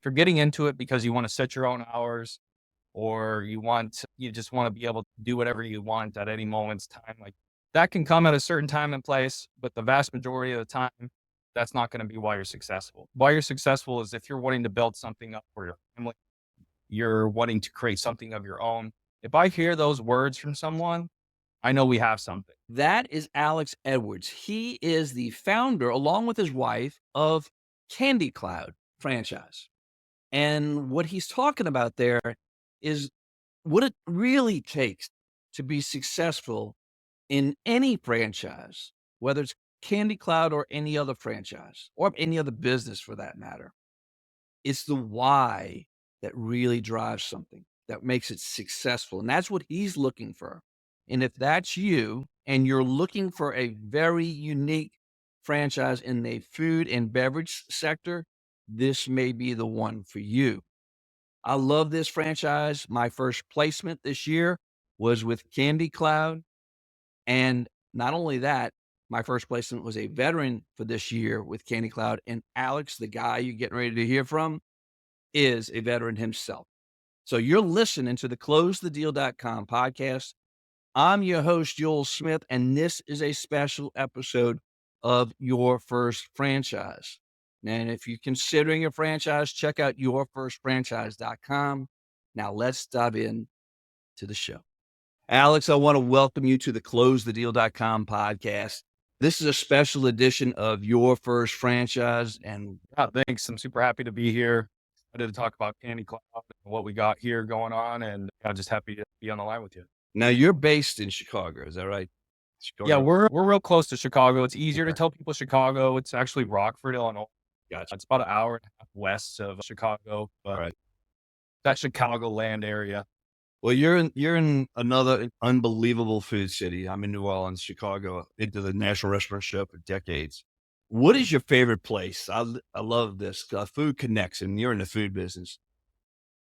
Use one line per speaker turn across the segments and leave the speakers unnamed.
If you're getting into it because you want to set your own hours or you just want to be able to do whatever you want at any moment's time, like that can come at a certain time and place, but the vast majority of the time, that's not going to be why you're successful. Why you're successful is if you're wanting to build something up for your family, you're wanting to create something of your own. If I hear those words from someone, I know we have something.
That is Alex Edwards. He is the founder, along with his wife, of Candy Cloud franchise. And what he's talking about there is what it really takes to be successful in any franchise, whether it's Candy Cloud or any other franchise or any other business for that matter. It's the why that really drives something that makes it successful. And that's what he's looking for. And if that's you and you're looking for a very unique franchise in the food and beverage sector, this may be the one for you. I love this franchise. My first placement this year was with Candy Cloud. And not only that, my first placement was a veteran for this year with Candy Cloud. And Alex, the guy you're getting ready to hear from, is a veteran himself. So you're listening to the closethedeal.com podcast. I'm your host, Ewell Smith, and this is a special episode of Your First Franchise. And if you're considering a franchise, check out yourfirstfranchise.com. Now let's dive in to the show. Alex, I want to welcome you to the closethedeal.com podcast. This is a special edition of Your First Franchise. And
Yeah, thanks. I'm super happy to be here. I did to talk about Candy Cloud and what we got here going on, and I'm just happy to be on the line with you.
now you're based in Chicago, is that right?
Yeah,
Chicago.
we're real close to Chicago. It's easier to
Okay.
tell people Chicago. It's actually Rockford, Illinois.
Gotcha.
It's about an hour and a half west of Chicago,
All
but
right.
that Chicagoland area.
Well, you're in another unbelievable food city. I'm in New Orleans, Chicago, into the National Restaurant Show for decades. What is your favorite place? I love this. Food connects, and you're in the food business.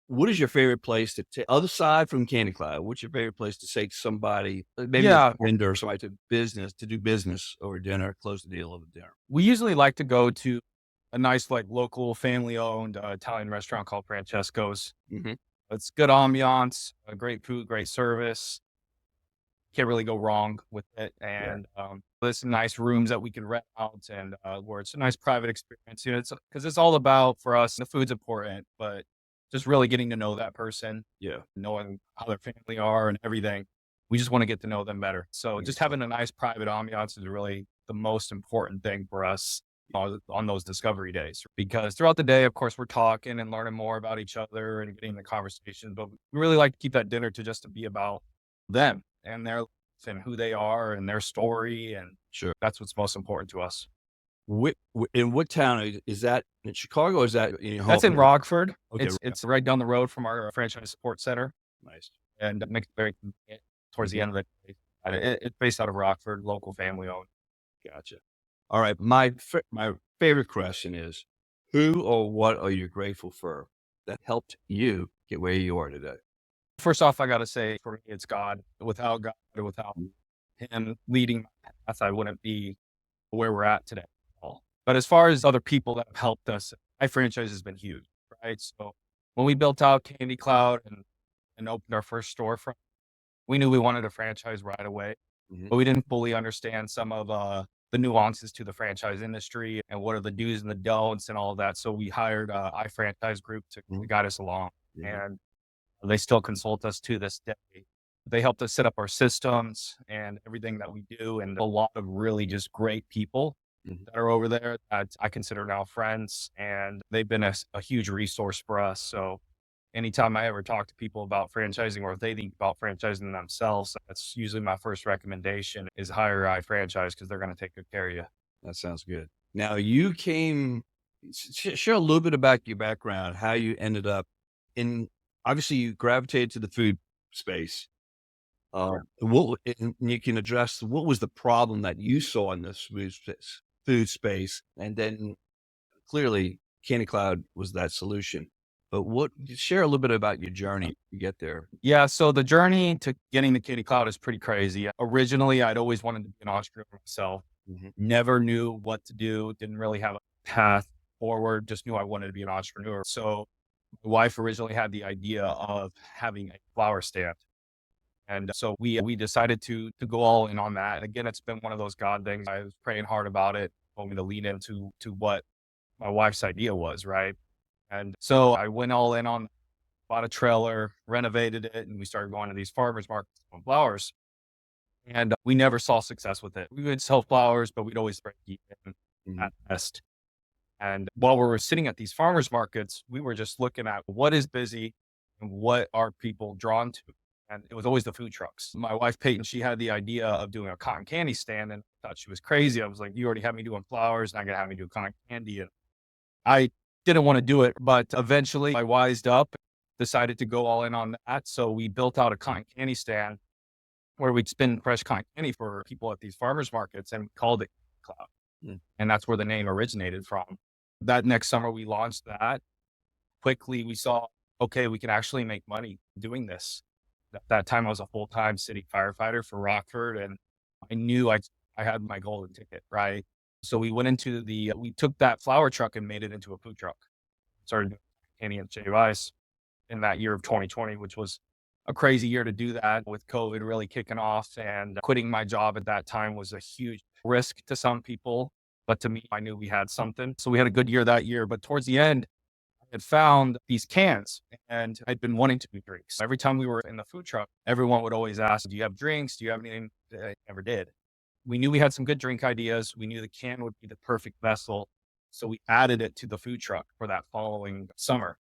What is your favorite place to take, other side from Candy Cloud? What's your favorite place to take somebody, maybe a
Yeah,
friend or somebody to do business over dinner, close the deal over dinner?
we usually like to go to a nice, like, local family-owned, Italian restaurant called Francesco's.
Hmm.
It's good ambiance, great food, great service. Can't really go wrong with it,
Yeah.
and, there's some nice rooms that we can rent out and, where it's a nice private experience, it's because it's all about for us, the food's important, but just really getting to know that person,
Yeah.
knowing how their family are and everything. We just wanna get to know them better. So just
Makes sense.
having a nice private ambiance is really the most important thing for us on those discovery days, because throughout the day, of course, we're talking and learning more about each other and getting the conversation, but we really like to keep that dinner to just to be about them and their life and who they are and their story, and
Sure.
that's what's most important to us.
In what town is that? In Chicago? Or is that in your
That's in
home?
Rockford.
Okay.
It's right down the road from our franchise support center,
Nice.
and it makes it very convenient towards the
Mhm.
end of the day. It's based out of Rockford, local family owned.
Gotcha. All right. My favorite question is, who or what are you grateful for that helped you get where you are today?
First off, I gotta say, for me, it's God. Without God, or without Him leading my path, I wouldn't be where we're at today at all. But as far as other people that have helped us, my franchise has been huge, right? So when we built out Candy Cloud and opened our first storefront, we knew we wanted a franchise right away,
Mhm.
but we didn't fully understand some of the nuances to the franchise industry and what are the do's and the don'ts and all of that. So we hired iFranchise Group to
Mhm.
guide us along,
Mhm.
and they still consult us to this day. They helped us set up our systems and everything that we do, and a lot of really just great people
Mhm.
that are over there that I consider now friends, and they've been a huge resource for us. So anytime I ever talk to people about franchising or if they think about franchising themselves, that's usually my first recommendation is hire a franchise because they're going to take good care of you.
That sounds good. Now you came, share a little bit about your background, how you ended up in, obviously you gravitated to the food space. And you can address what was the problem that you saw in this food space, and then clearly Candy Cloud was that solution. But share a little bit about your journey to get there.
Yeah, so the journey to getting the Kitty Cloud is pretty crazy. Originally, I'd always wanted to be an entrepreneur myself.
Mhm.
Never knew what to do, didn't really have a path. forward, just knew I wanted to be an entrepreneur. So my wife originally had the idea of having a flower stand. And so we decided to go all in on that. Again, it's been one of those God things. I was praying hard about it, told me to lean into what my wife's idea was, right? And so I went all in on, bought a trailer, renovated it, and we started going to these farmers markets on flowers. And we never saw success with it. We would sell flowers, but we'd always break even
Mhm.
at best. And while we were sitting at these farmers markets, we were just looking at what is busy and what are people drawn to. And it was always the food trucks. My wife, Peyton, she had the idea of doing a cotton candy stand and I thought she was crazy. I was like, you already have me doing flowers, not going to have me do cotton candy. And I didn't want to do it, but eventually I wised up, decided to go all in on that. So we built out a cotton candy stand where we'd spin fresh cotton candy for people at these farmers markets and we called it Cloud.
Mm.
And that's where the name originated from. That next summer we launched that. Quickly we saw, okay, we can actually make money doing this. At that time I was a full-time city firefighter for Rockford and I knew I had my golden ticket, right? So we went into we took that flower truck and made it into a food truck. Started doing candy and shave ice in that year of 2020, which was a crazy year to do that with COVID really kicking off and quitting my job at that time was a huge risk to some people. But to me, I knew we had something. So we had a good year that year. But towards the end, I had found these cans and I'd been wanting to do drinks. Every time we were in the food truck, everyone would always ask, do you have drinks? Do you have anything? I never did. We knew we had some good drink ideas. We knew the can would be the perfect vessel. So we added it to the food truck for that following summer.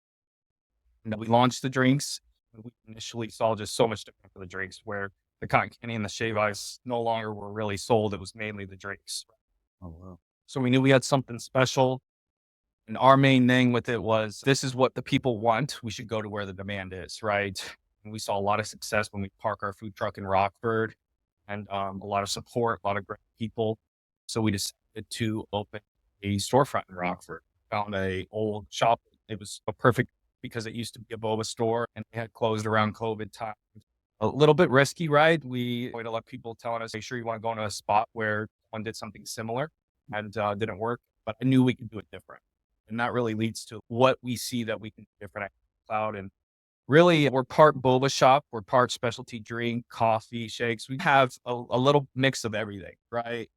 And we launched the drinks. We initially saw just so much demand for the drinks where the cotton candy and the shave ice no longer were really sold. It was mainly the drinks.
Oh, wow.
So we knew we had something special. And our main thing with it was this is what the people want. We should go to where the demand is, right? And we saw a lot of success when we park our food truck in Rockford and a lot of support, a lot of great people. So we decided to open a storefront in Rockford. Found a old shop. It was a perfect because it used to be a boba store and they had closed around COVID time. A little bit risky, right? We had a lot of people telling us, make sure you want to go into a spot where one did something similar and didn't work, but I knew we could do it different. And that really leads to what we see that we can do different at Cloud. And really, we're part boba shop, we're part specialty drink, coffee, shakes. We have a little mix of everything, right?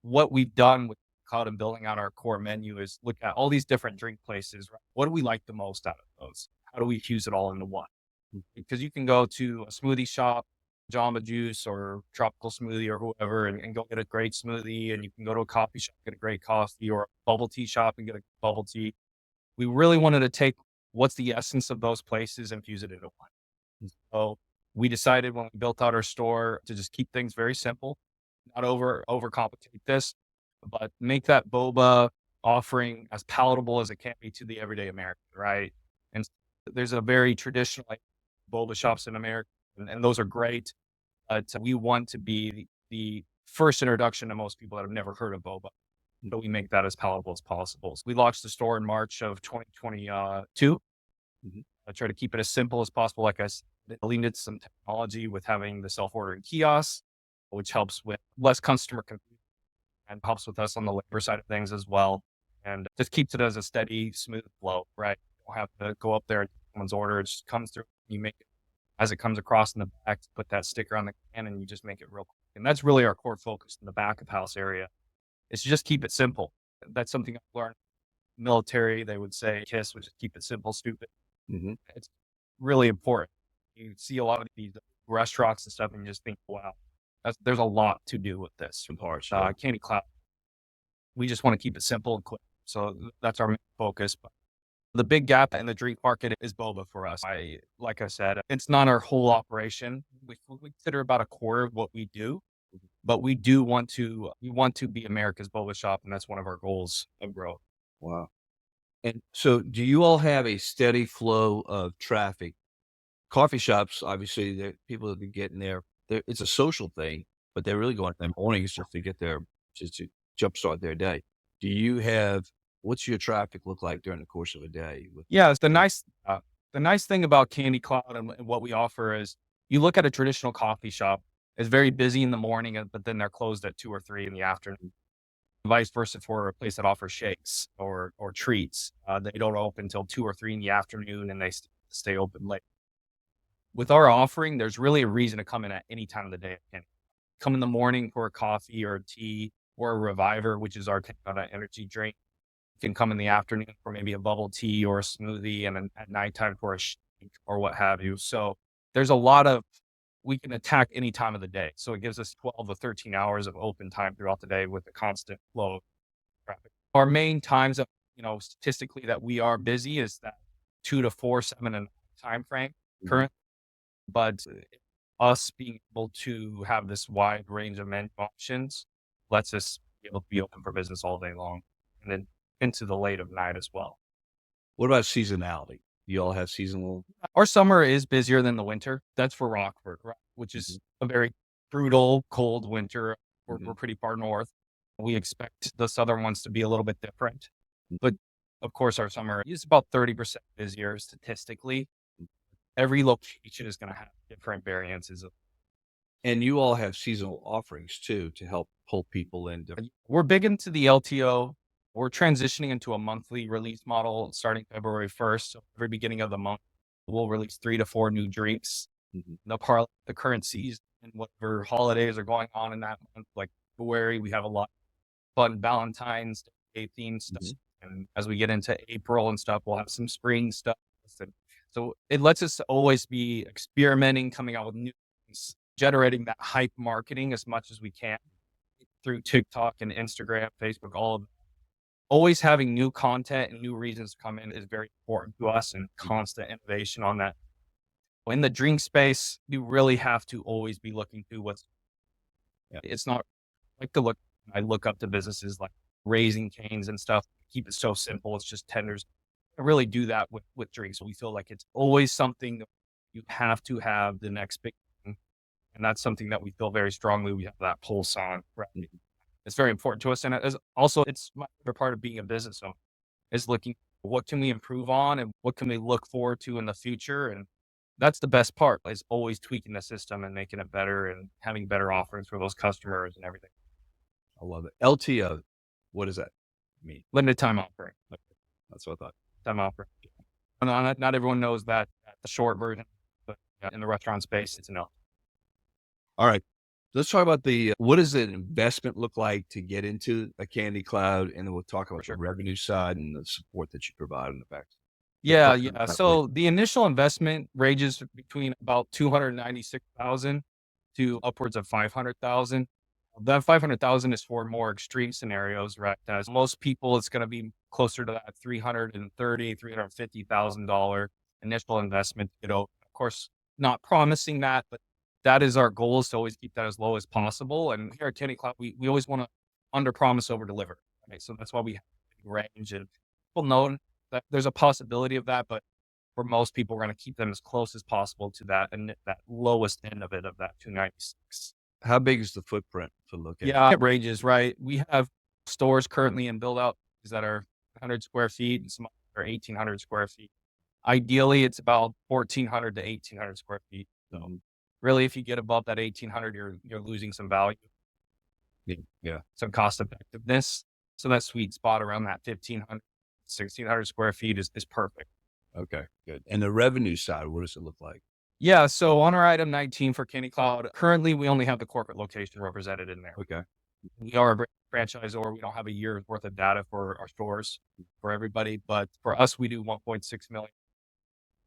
What we've done with Cloud and building out our core menu is look at all these different drink places. Right? What do we like the most out of those? How do we fuse it all into one? Because you can go to a smoothie shop, Jamba Juice or Tropical Smoothie or whoever and go get a great smoothie. And you can go to a coffee shop, get a great coffee or a bubble tea shop and get a bubble tea. We really wanted to take what's the essence of those places and fuse it into one. So we decided when we built out our store to just keep things very simple, not overcomplicate this, but make that boba offering as palatable as it can be to the everyday American, right? And there's a very traditional like, boba shops in America, and those are great. But we want to be the first introduction to most people that have never heard of boba. But we make that as palatable as possible. So we launched the store in March of 2022.
Mhm.
I try to keep it as simple as possible. Like I said, I leaned into some technology with having the self-ordering kiosks, which helps with less customer confusion and helps with us on the labor side of things as well. And just keeps it as a steady, smooth flow, right? You don't have to go up there and take someone's order. It just comes through. You make it as it comes across in the back, put that sticker on the can and you just make it real quick. And that's really our core focus in the back of house area is to just keep it simple. That's something I've learned. Military, they would say KISS, which is keep it simple, stupid.
Mhm.
It's really important. You see a lot of these restaurants and stuff and you just think, wow, there's a lot to do with this.
Some parts. Yeah.
Candy Cloud, we just want to keep it simple and quick. So that's our main focus. But the big gap in the drink market is boba for us. Like I said, it's not our whole operation. We consider about a quarter of what we do, but we want to be America's boba shop, and that's one of our goals of growth.
Wow. And so do you all have a steady flow of traffic? Coffee shops, obviously, people that get in there, it's a social thing, but they're really going in the mornings just to get there, just to jumpstart their day. Do you have, what's your traffic look like during the course of a day?
Yeah, it's the nice thing about Candy Cloud and what we offer is you look at a traditional coffee shop, it's very busy in the morning, but then they're closed at 2 or 3 in the afternoon. Vice versa for a place that offers shakes or treats. They don't open until 2 or 3 in the afternoon, and they stay open late. With our offering, there's really a reason to come in at any time of the day. And come in the morning for a coffee or a tea or a reviver, which is our energy drink. You can come in the afternoon for maybe a bubble tea or a smoothie, and then at nighttime for a shake or what have you. So there's a lot of we can attack any time of the day. So it gives us 12 to 13 hours of open time throughout the day with a constant flow of traffic. Our main times of, statistically that we are busy is that 2 to 4, 7 and time frame
Mhm.
current, but us being able to have this wide range of menu options lets us be able to be open for business all day long and then into the late of night as well.
What about seasonality? You all have seasonal.
Our summer is busier than the winter. That's for Rockford, right? Which is
Mhm,
a very brutal, cold winter. We're
mhm,
pretty far north. We expect the southern ones to be a little bit different.
mhm,
But of course, our summer is about 30% busier statistically. Every location is going to have different variances.
and you all have seasonal offerings too to help pull people in
We're big into the LTO. We're transitioning into a monthly release model starting February 1st. So every beginning of the month, we'll release 3 to 4 new drinks.
Mhm,
The current season and whatever holidays are going on in that month, like February, we have a lot of fun Valentine's Day themed stuff.
mhm,
And as we get into April and stuff, we'll have some spring stuff. And so it lets us always be experimenting, coming out with new things, generating that hype marketing as much as we can through TikTok and Instagram, Facebook, all of always having new content and new reasons to come in is very important to us and
mhm.
constant innovation on that. In the drink space, you really have to always be looking through what's
Yeah.
it's not like to look I look up to businesses like Raising Cane's and stuff, keep it so simple. It's just tenders. I really do that with drinks. We feel like it's always something that you have to have the next big thing. And that's something that we feel very strongly we have that pulse on. Right.
Mhm.
It's very important to us. And it's my favorite part of being a business owner is looking what can we improve on and what can we look forward to in the future. And that's the best part is always tweaking the system and making it better and having better offerings for those customers and everything.
I love it. LTO, what does that mean?
Limited time offering. Like,
That's what I thought.
time offering. Not everyone knows that the short version, but in the restaurant space, it's enough.
All right. Let's talk about what does the investment look like to get into a Candy Cloud, and then we'll talk
For
about the
sure.
revenue side and the support that you provide in the back. The
Yeah,
front end
yeah.
side, please.
So the initial investment ranges between about 296,000 to upwards of 500,000. That 500,000 is for more extreme scenarios, right? As most people, it's going to be closer to that 350,000 initial investment. Of course, not promising that, but that is our goal is to always keep that as low as possible. And here at Kenny Cloud, we always want to under promise over deliver. Right? So that's why we have a big range and people know that there's a possibility of that, but for most people, we're going to keep them as close as possible to that and that lowest end of it of that 296.
How big is the footprint for the location?
Yeah, it ranges, right? We have stores currently in build out that are 100 square feet and some are 1,800 square feet. Ideally, it's about 1,400 to 1,800 square feet. So
Mhm.
really, if you get above that 1,800, you're losing some value,
Yeah. Yeah.
some cost effectiveness. So that sweet spot around that 1,500, 1,600 square feet is perfect.
Okay, good. And the revenue side, what does it look like?
Yeah, so on our item 19 for Kenny Cloud, currently we only have the corporate location represented in there.
Okay.
We are a franchisor. We don't have a year's worth of data for our stores for everybody, but for us, we do 1.6 million.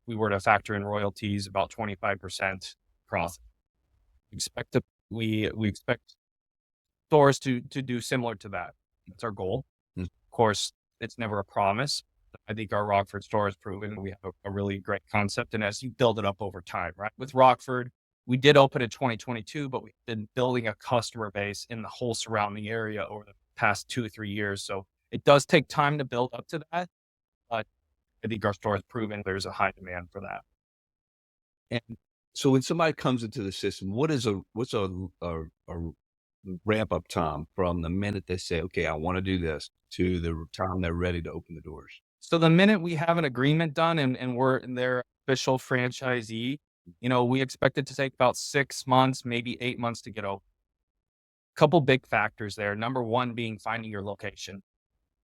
We were to factor in royalties, about 25% profit. Expect to, we expect stores to do similar to that. That's our goal.
Mm.
Of course, it's never a promise. I think our Rockford store has proven we have a really great concept. And as you build it up over time, right? With Rockford, we did open in 2022, but we've been building a customer base in the whole surrounding area over the past 2 or 3 years. So it does take time to build up to that. But I think our store has proven there's a high demand for that.
And so when somebody comes into the system, what's a ramp up time from the minute they say, "Okay, I wanna do this," to the time they're ready to open the doors?
So the minute we have an agreement done and we're in their official franchisee, we expect it to take about 6 months, maybe 8 months to get open. Couple big factors there. Number one being finding your location.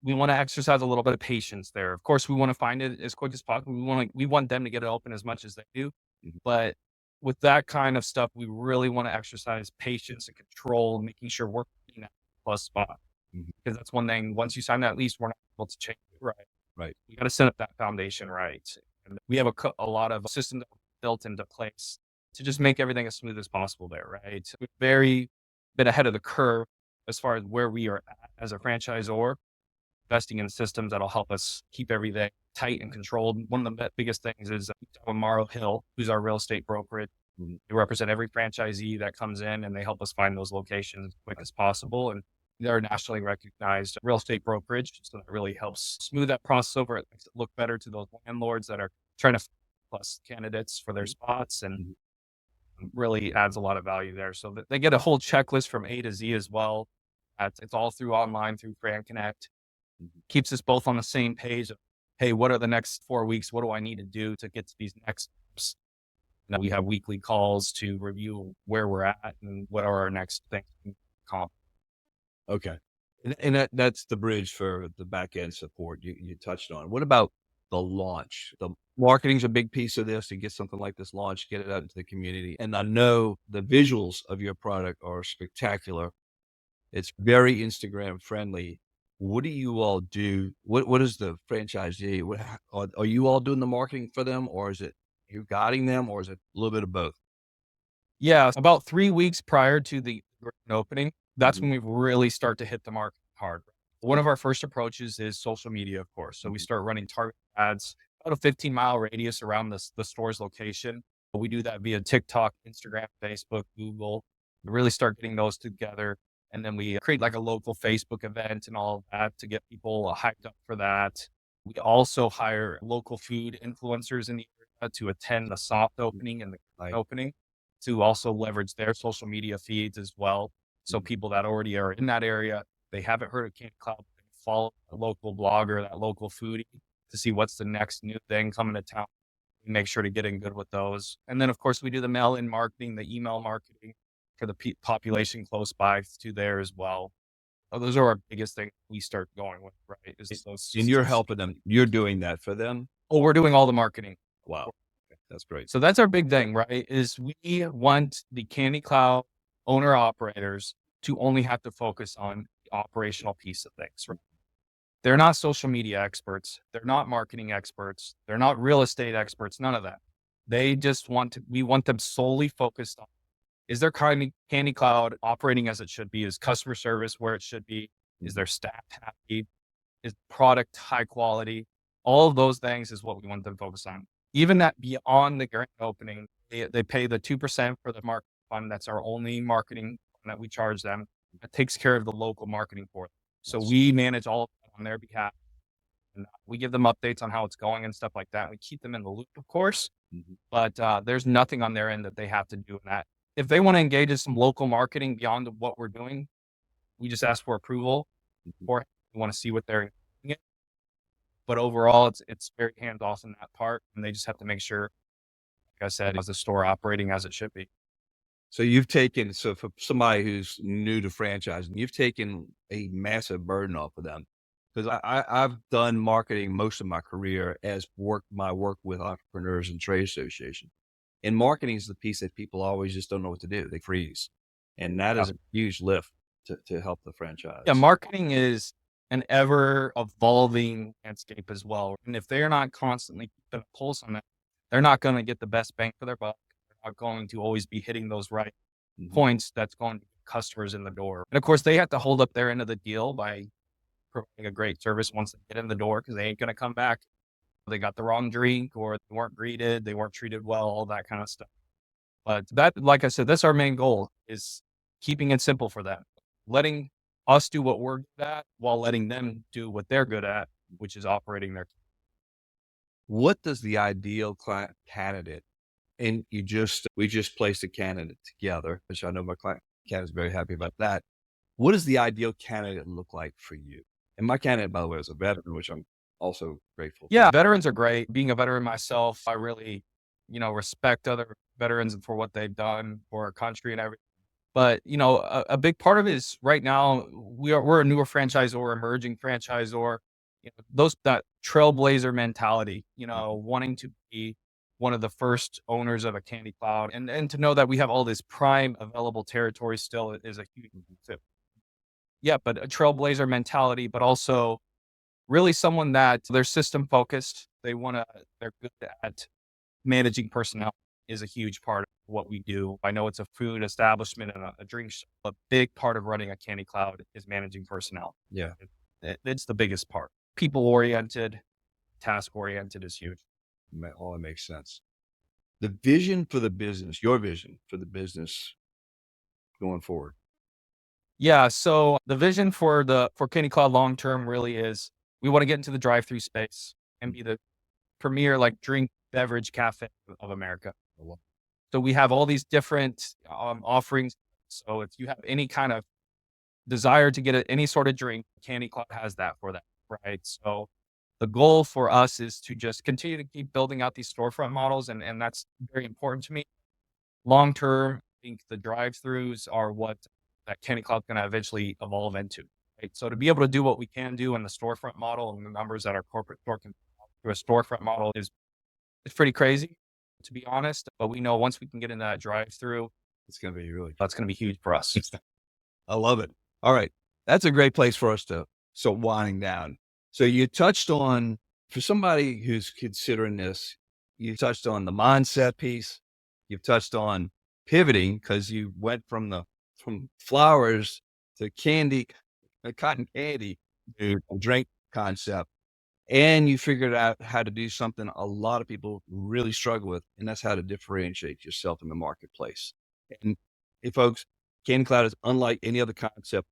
We want to exercise a little bit of patience there. Of course, we want to find it as quick as possible. We want them to get it open as much as they do.
Mhm.
But with that kind of stuff, we really want to exercise patience and control, making sure we're in that plus spot.
Mhm.
Because that's one thing. Once you sign that lease, we're not able to change it. Right.
Right.
You got to set up that foundation right. And we have a lot of systems built into place to just make everything as smooth as possible there. Right. We've very been ahead of the curve as far as where we are at as a franchisor, investing in systems that'll help us keep everything tight and controlled. One of the biggest things is Morrow Hill, who's our real estate brokerage.
Mhm.
They represent every franchisee that comes in and they help us find those locations as quick as possible. And they're a nationally recognized real estate brokerage. So that really helps smooth that process over. It makes it look better to those landlords that are trying to plus candidates for their spots, and
Mhm.
really adds a lot of value there. So that they get a whole checklist from A to Z as well. It's all through online through Fran Connect.
Mhm.
Keeps us both on the same page of, hey, what are the next 4 weeks? What do I need to do to get to these next steps? Now we have weekly calls to review where we're at and what are our next things.
Okay. And that's the bridge for the back end support you touched on. What about the launch? The marketing's a big piece of this to get something like this launched, get it out into the community. And I know the visuals of your product are spectacular. It's very Instagram friendly. What do you all do? What is the franchisee? Are you all doing the marketing for them, or is it you guiding them, or is it a little bit of both?
Yeah, about 3 weeks prior to the grand opening, that's
Mhm.
when we really start to hit the market hard. One of our first approaches is social media, of course. So we
Mhm.
start running target ads about a 15-mile radius around the store's location. We do that via TikTok, Instagram, Facebook, Google. We really start getting those together. And then we create like a local Facebook event and all of that to get people hyped up for that. We also hire local food influencers in the area to attend the soft opening and the grand
Like,
opening, to also leverage their social media feeds as well. So
mhm.
people that already are in that area, they haven't heard of Candy Cloud, they follow a local blogger, that local foodie, to see what's the next new thing coming to town. We make sure to get in good with those. And then, of course, we do the mail-in marketing, the email marketing for the population close by to there as well. Those are our biggest things we start going with, right? Is
And
those.
you're helping them. You're doing that for them.
Oh, we're doing all the marketing.
Wow, that's great.
So that's our big thing, right? Is we want the Candy Cloud owner operators to only have to focus on the operational piece of things, right? They're not social media experts. They're not marketing experts. They're not real estate experts, none of that. They just we want them solely focused on, is their Candy Cloud operating as it should be? Is customer service where it should be? Is
Mhm.
their staff happy? Is product high quality? All of those things is what we want them to focus on. Even that beyond the grand opening, they pay the 2% for the market fund. That's our only marketing that we charge them. It takes care of the local marketing for them. So
That's
we manage all of that on their behalf. And we give them updates on how it's going and stuff like that. We keep them in the loop, of course,
mhm.
but there's nothing on their end that they have to do in that. If they want to engage in some local marketing beyond what we're doing, we just ask for approval,
Mhm.
or we want to see what they're doing. But overall, it's very hands off in that part, and they just have to make sure, like I said, is the store operating as it should be.
So for somebody who's new to franchising, you've taken a massive burden off of them. Because I've done marketing most of my career as my work with entrepreneurs and trade association. And marketing is the piece that people always just don't know what to do. They freeze. And that
Yeah,
is a huge lift to help the
yeah,
franchise.
marketing is an ever evolving landscape as well, and if they're not constantly keeping a pulse on that, they're not going to get the best bang for their buck. They're not going to always be hitting those right
Mhm.
points that's going to get customers in the door. And of course, they have to hold up their end of the deal by providing a great service once they get in the door, because they ain't going to come back. They got the wrong drink, or they weren't greeted, they weren't treated well, all that kind of stuff. But that, like I said, that's our main goal, is keeping it simple for them, letting us do what we're good at while letting them do what they're good at, which is operating their.
What does the ideal candidate and we just placed a candidate together, which I know my client is very happy about that. What does the ideal candidate look like for you? And my candidate, by the way, is a veteran, which I'm also grateful for.
Yeah, veterans are great. Being a veteran myself, I really, respect other veterans for what they've done for our country and everything. But, a big part of it is right now we're a newer franchisor, emerging franchisor. That trailblazer mentality, wanting to be one of the first owners of a Candy Cloud and to know that we have all this prime available territory still is a huge tip. Yeah, but a trailblazer mentality, but also really someone that they're system focused. They're good at managing personnel is a huge part of what we do. I know it's a food establishment and a drink shop. A big part of running a Candy Cloud is managing personnel.
Yeah.
It's the biggest part. People oriented, task oriented is huge.
All that makes sense. The vision for the business, your vision for the business going forward.
Yeah. So the vision for Candy Cloud long term really is we want to get into the drive-through space and be the premier like drink beverage cafe of America. So we have all these different offerings. So if you have any kind of desire to get any sort of drink, Candy Club has that for that, right? So the goal for us is to just continue to keep building out these storefront models, and that's very important to me. Long term, I think the drive-throughs are what that Candy Club's going to eventually evolve into. Right? So to be able to do what we can do in the storefront model and the numbers that our corporate store can do a storefront model is it's pretty crazy, to be honest. But we know once we can get into that drive-through,
It's going to be really,
that's going to be huge for us.
I love it. All right. That's a great place for us to start winding down. So you touched on, for somebody who's considering this, you touched on the mindset piece. You've touched on pivoting because you went from flowers to candy, cotton candy to a drink concept. And you figured out how to do something a lot of people really struggle with, and that's how to differentiate yourself in the marketplace. And hey, folks, Candy Cloud is unlike any other concept.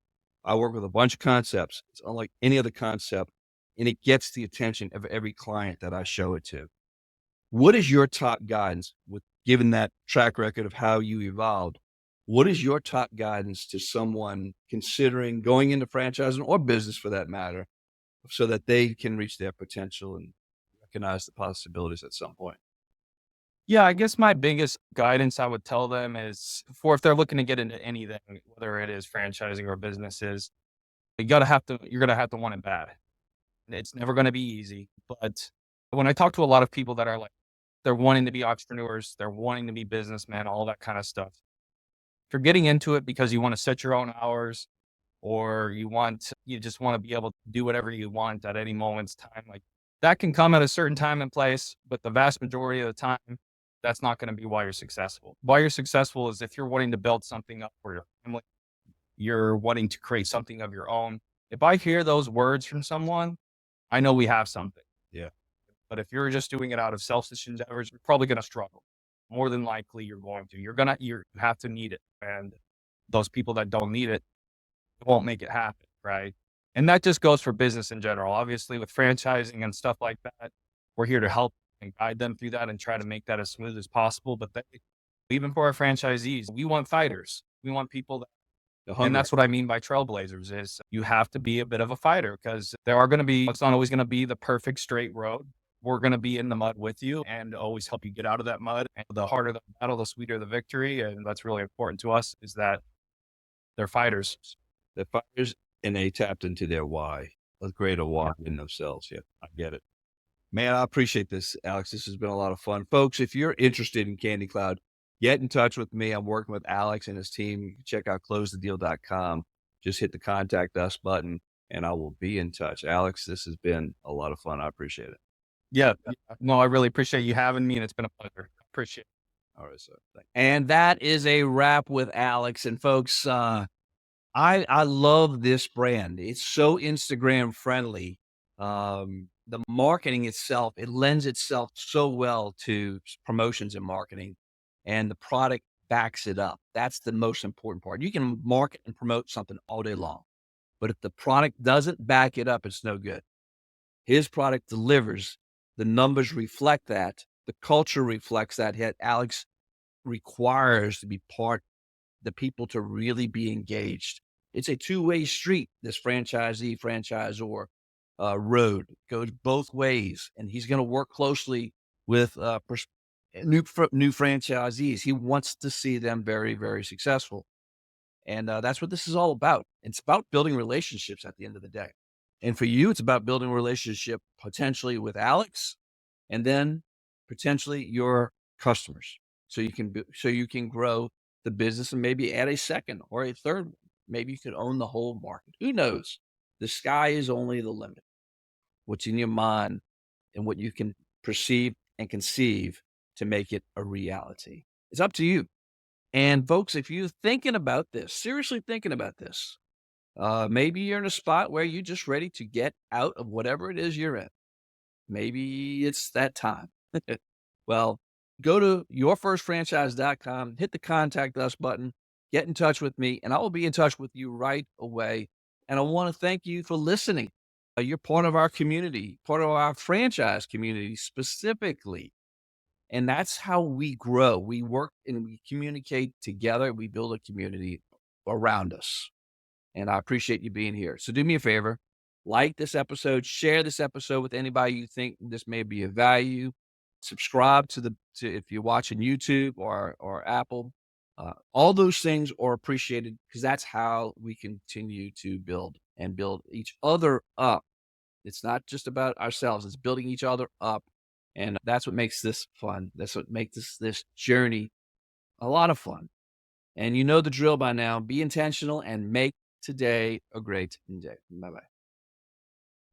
I work with a bunch of concepts. It's unlike any other concept, and it gets the attention of every client that I show it to. What is your top guidance with given that track record of how you evolved? What is your top guidance to someone considering going into franchising or business for that matter, so that they can reach their potential and recognize the possibilities at some point?
Yeah, I guess my biggest guidance I would tell them is for if they're looking to get into anything, whether it is franchising or businesses, you're gonna have to want it bad. It's never gonna be easy. But when I talk to a lot of people that are like they're wanting to be entrepreneurs, they're wanting to be businessmen, all that kind of stuff. If you're getting into it because you want to set your own hours or you just want to be able to do whatever you want at any moment's time, like that can come at a certain time and place, but the vast majority of the time, that's not going to be why you're successful. Why you're successful is if you're wanting to build something up for your family, you're wanting to create something of your own. If I hear those words from someone, I know we have something.
Yeah.
But if you're just doing it out of selfish endeavors, you're probably going to struggle. More than likely, you're going to. You have to need it, and those people that don't need it won't make it happen, right? And that just goes for business in general. Obviously, with franchising and stuff like that, we're here to help and guide them through that and try to make that as smooth as possible. But even for our franchisees, we want fighters. We want people that,
The
and
hunger.
that's what I mean by trailblazers is you have to be a bit of a fighter because it's not always going to be the perfect straight road. We're going to be in the mud with you and always help you get out of that mud. And the harder the battle, the sweeter the victory. And that's really important to us is that they're fighters.
The fighters, and they tapped into their why, a greater why in themselves. Yeah, I get it. Man, I appreciate this, Alex. This has been a lot of fun. Folks, if you're interested in Candy Cloud, get in touch with me. I'm working with Alex and his team. You can check out closethedeal.com. Just hit the contact us button and I will be in touch. Alex, this has been a lot of fun. I appreciate it.
Yeah. No, I really appreciate you having me and it's been a pleasure. Appreciate it.
All right, sir. Thank
And that is a wrap with Alex. And folks, I love this brand. It's so Instagram friendly. The marketing itself, it lends itself so well to promotions and marketing, and the product backs it up. That's the most important part. You can market and promote something all day long, but if the product doesn't back it up, it's no good. His product delivers. The numbers reflect that. The culture reflects that. Yet Alex requires to be the people to really be engaged. It's a two-way street, this franchisee, franchisor road. It goes both ways. And he's going to work closely with new franchisees. He wants to see them very, very successful. And that's what this is all about. It's about building relationships at the end of the day. And for you, it's about building a relationship potentially with Alex and then potentially your customers. So you can grow the business and maybe add a second or a third one. Maybe you could own the whole market. Who knows? The sky is only the limit. What's in your mind and what you can perceive and conceive to make it a reality. It's up to you. And folks, if you're thinking about this, seriously thinking about this, maybe you're in a spot where you're just ready to get out of whatever it is you're in. Maybe it's that time. Well, go to yourfirstfranchise.com, hit the contact us button, get in touch with me, and I will be in touch with you right away. And I want to thank you for listening. You're part of our community, part of our franchise community specifically. And that's how we grow. We work and we communicate together. We build a community around us. And I appreciate you being here. So do me a favor, like this episode, share this episode with anybody you think this may be of value. Subscribe to if you're watching YouTube or Apple. All those things are appreciated because that's how we continue to build and build each other up. It's not just about ourselves, it's building each other up. And that's what makes this fun. That's what makes this journey a lot of fun. And you know the drill by now. Be intentional and make today a great day. Bye-bye.